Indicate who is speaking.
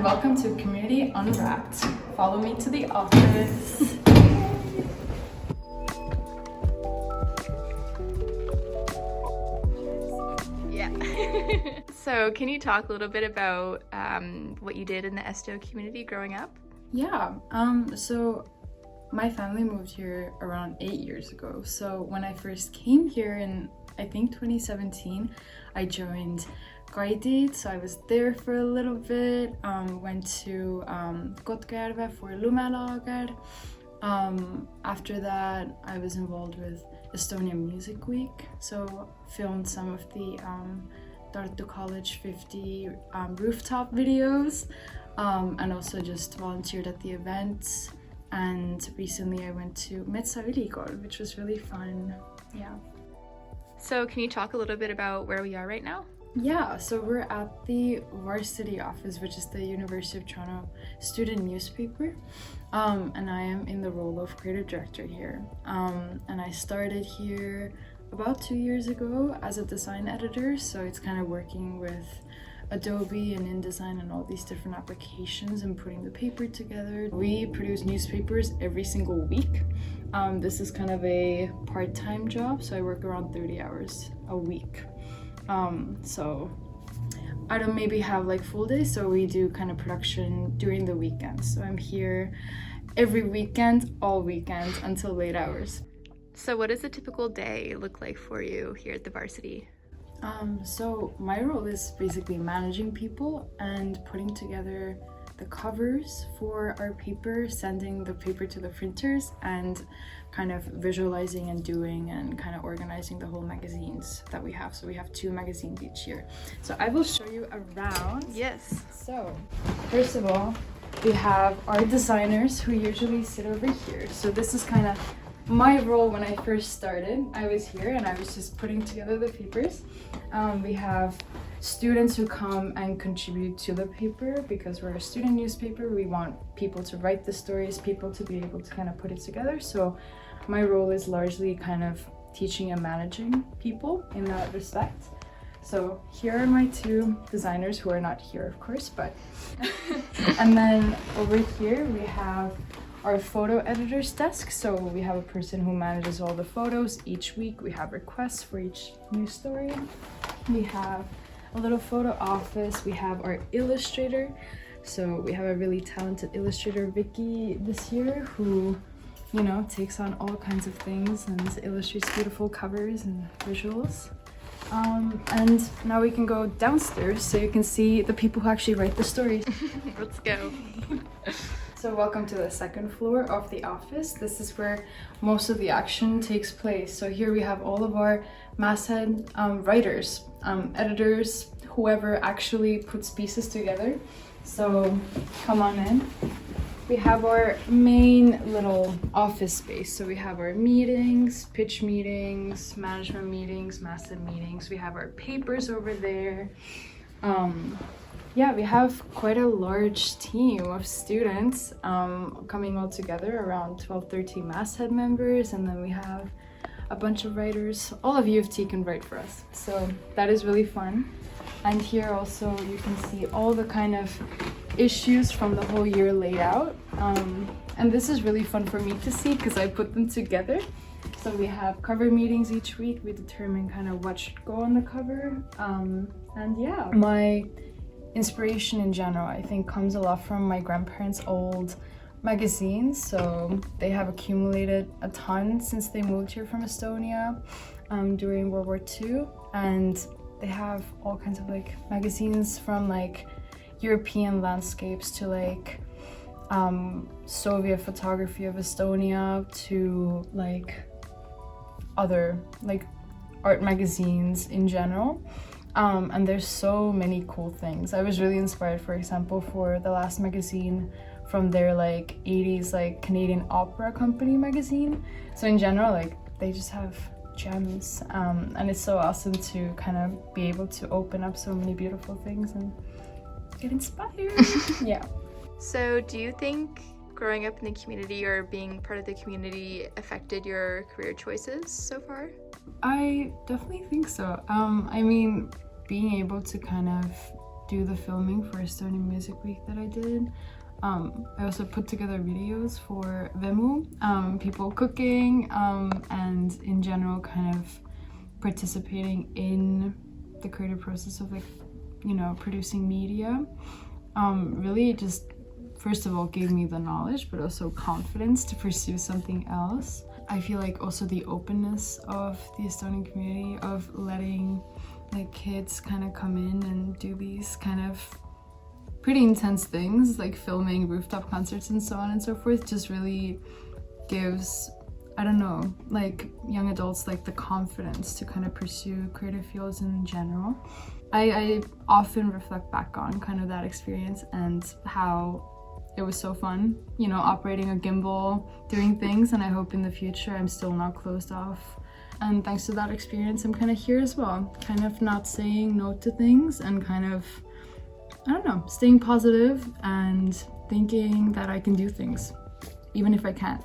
Speaker 1: welcome to Community Unwrapped. Follow me to the office.
Speaker 2: Yeah. So can you talk a little bit about what you did in the Esto community growing up?
Speaker 1: Yeah, so my family moved here around 8 years ago. So when I first came here in, I think 2017, I joined Guided, so I was there for a little bit, went to Kotkajärve for Lumelager. After that, I was involved with Estonian Music Week, so filmed some of the Tartu College 50 rooftop videos, and also just volunteered at the events. And recently I went to Metsa Ülikool, which was really fun. Yeah.
Speaker 2: So can you talk a little bit about where we are right now?
Speaker 1: Yeah, so we're at the Varsity office, which is the University of Toronto student newspaper, and I am in the role of creative director here. And I started here about 2 years ago as a design editor, so it's kind of working with Adobe and InDesign and all these different applications and putting the paper together. We produce newspapers every single week. This is kind of a part-time job, so I work around 30 hours a week. So I don't maybe have like full days, so we do kind of production during the weekends. So I'm here every weekend, all weekends until late hours.
Speaker 2: So what does a typical day look like for you here at the Varsity?
Speaker 1: So my role is basically managing people and putting together the covers for our paper, sending the paper to the printers, and kind of visualizing and doing and kind of organizing the whole magazines that we have. So we have 2 magazines each year. So I will show you around.
Speaker 2: Yes.
Speaker 1: So first of all, we have our designers who usually sit over here. So this is kind of my role when I first started. I was here and I was just putting together the papers. We have students who come and contribute to the paper because we're a student newspaper. We want people to write the stories, people to be able to kind of put it together. So my role is largely kind of teaching and managing people in that respect. So here are my 2 designers who are not here, of course, but and then over here we have our photo editor's desk. So we have a person who manages all the photos each week. We have requests for each new story. We have a little photo office. We have our illustrator. So we have a really talented illustrator, Vicky, this year, who, you know, takes on all kinds of things and illustrates beautiful covers and visuals. And now we can go downstairs so you can see the people who actually write the stories.
Speaker 2: Let's go.
Speaker 1: So welcome to the 2nd floor of the office. This is where most of the action takes place. So here we have all of our masthead writers, editors, whoever actually puts pieces together. So come on in. We have our main little office space. So we have our meetings, pitch meetings, management meetings, masthead meetings. We have our papers over there. Yeah, we have quite a large team of students coming all together, around 12-13 masthead members, and then we have a bunch of writers. All of U of T can write for us, so that is really fun. And here also you can see all the kind of issues from the whole year laid out, and this is really fun for me to see because I put them together. So we have cover meetings each week. We determine kind of what should go on the cover, and yeah, my inspiration in general, I think, comes a lot from my grandparents' old magazines. So they have accumulated a ton since they moved here from Estonia during World War II, and they have all kinds of like magazines from like European landscapes to like Soviet photography of Estonia to like other like art magazines in general. And there's so many cool things. I was really inspired, for example, for the last magazine from their like 80s like Canadian opera company magazine. So in general, like they just have gems, and it's so awesome to kind of be able to open up so many beautiful things and get inspired. Yeah.
Speaker 2: So do you think growing up in the community or being part of the community affected your career choices so far?
Speaker 1: I definitely think so. I mean, being able to kind of do the filming for Estonian Music Week that I did. I also put together videos for Vemu, people cooking, and in general kind of participating in the creative process of, like, you know, producing media. Really just, first of all, gave me the knowledge, but also confidence to pursue something else. I feel like also the openness of the Estonian community, of letting like kids kind of come in and do these kind of pretty intense things like filming rooftop concerts and so on and so forth, just really gives, I don't know, like young adults like the confidence to kind of pursue creative fields in general. I often reflect back on kind of that experience and how it was so fun, you know, operating a gimbal, doing things, and I hope in the future I'm still not closed off. And thanks to that experience, I'm kind of here as well, kind of not saying no to things and kind of, I don't know, staying positive and thinking that I can do things, even if I can't.